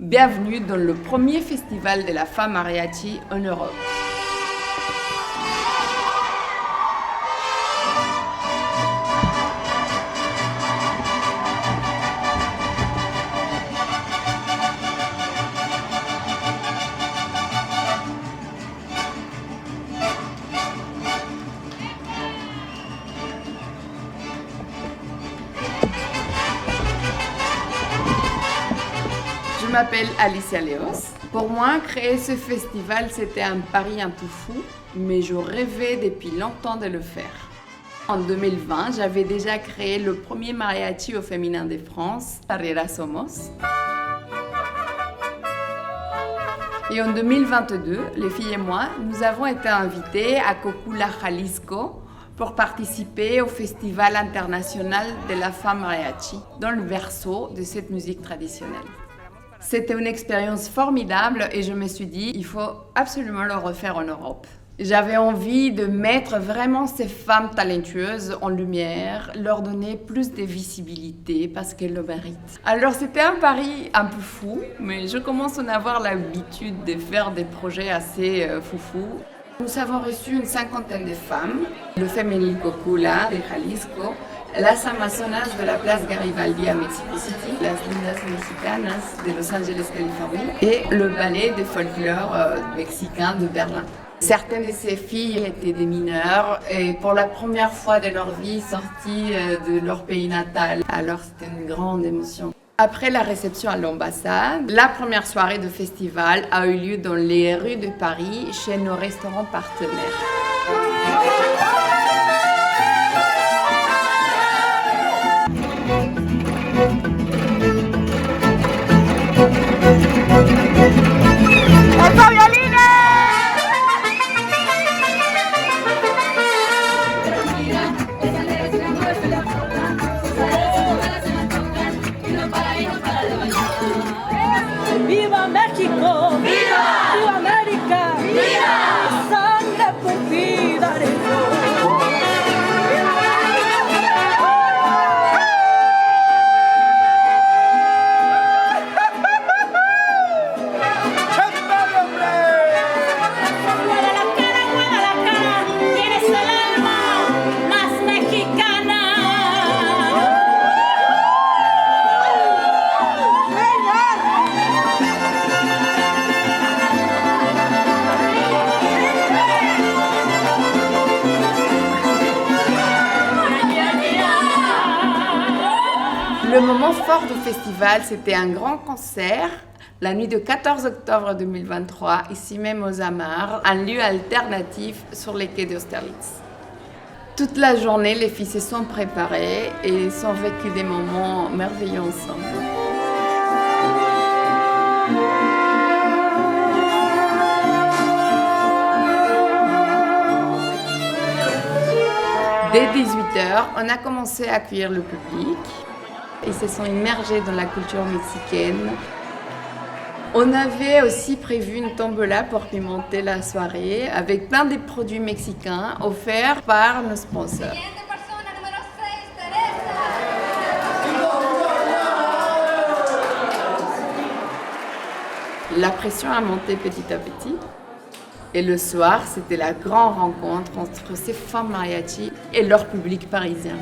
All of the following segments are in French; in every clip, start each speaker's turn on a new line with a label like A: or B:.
A: Bienvenue dans le premier festival de la femme mariachi en Europe. Je m'appelle Alicia Leos. Pour moi, créer ce festival, c'était un pari un peu fou, mais je rêvais depuis longtemps de le faire. En 2020, j'avais déjà créé le premier mariachi au féminin de France, Carrera Somos. Et en 2022, les filles et moi, nous avons été invitées à Cocula, Jalisco, pour participer au Festival international de la femme mariachi, dans le berceau de cette musique traditionnelle. C'était une expérience formidable et je me suis dit, il faut absolument le refaire en Europe. J'avais envie de mettre vraiment ces femmes talentueuses en lumière, leur donner plus de visibilité parce qu'elles le méritent. Alors c'était un pari un peu fou, mais je commence à en avoir l'habitude de faire des projets assez foufous. Nous avons reçu une 50aine de femmes, le Femenil Cocula de Jalisco, las Amazonas de la Place Garibaldi à Mexico City, las Lindas Mexicanas de Los Angeles, Californie, et le ballet de folklore mexicain de Berlin. Certaines de ces filles étaient des mineures et pour la première fois de leur vie sorties de leur pays natal. Alors c'était une grande émotion. Après la réception à l'ambassade, la première soirée de festival a eu lieu dans les rues de Paris chez nos restaurants partenaires.
B: ¡Viva México! ¡Viva! ¡Viva América! ¡Viva! ¡Sangre por ti daremos! Guadalajara, tienes el alma más mexicana.
A: Le moment fort du festival, c'était un grand concert, la nuit du 14 octobre 2023, ici même aux Amarres, un lieu alternatif sur les quais d'Austerlitz. Toute la journée, les filles se sont préparées et ont vécu des moments merveilleux ensemble. Dès 18h, on a commencé à accueillir le public. Ils se sont immergés dans la culture mexicaine. On avait aussi prévu une tombola pour pimenter la soirée avec plein de produits mexicains offerts par nos sponsors. La pression a monté petit à petit. Et le soir, c'était la grande rencontre entre ces femmes mariachi et leur public parisien.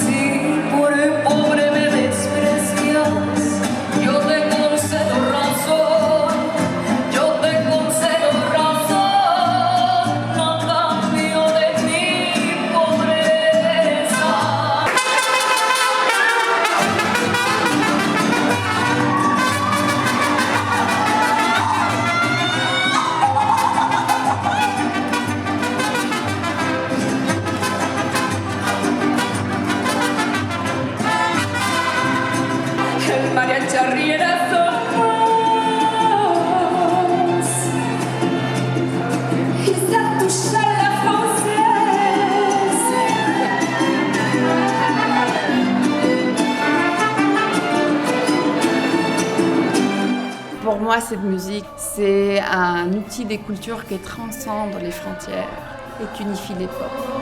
B: Si por pobre me desprecias, yo te concedo
A: moi, cette musique, c'est un outil des cultures qui transcende les frontières et qui unifie les peuples.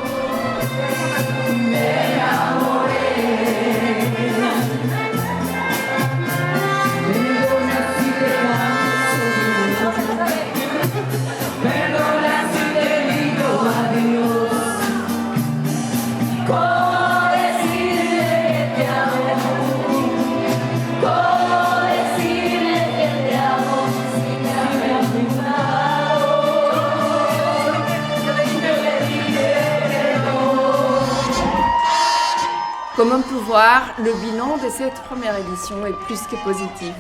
A: Comme on peut voir, le bilan de cette première édition est plus que positif.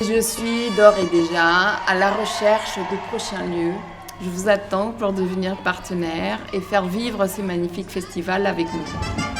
A: Je suis d'ores et déjà à la recherche de prochains lieux. Je vous attends pour devenir partenaire et faire vivre ce magnifique festival avec nous.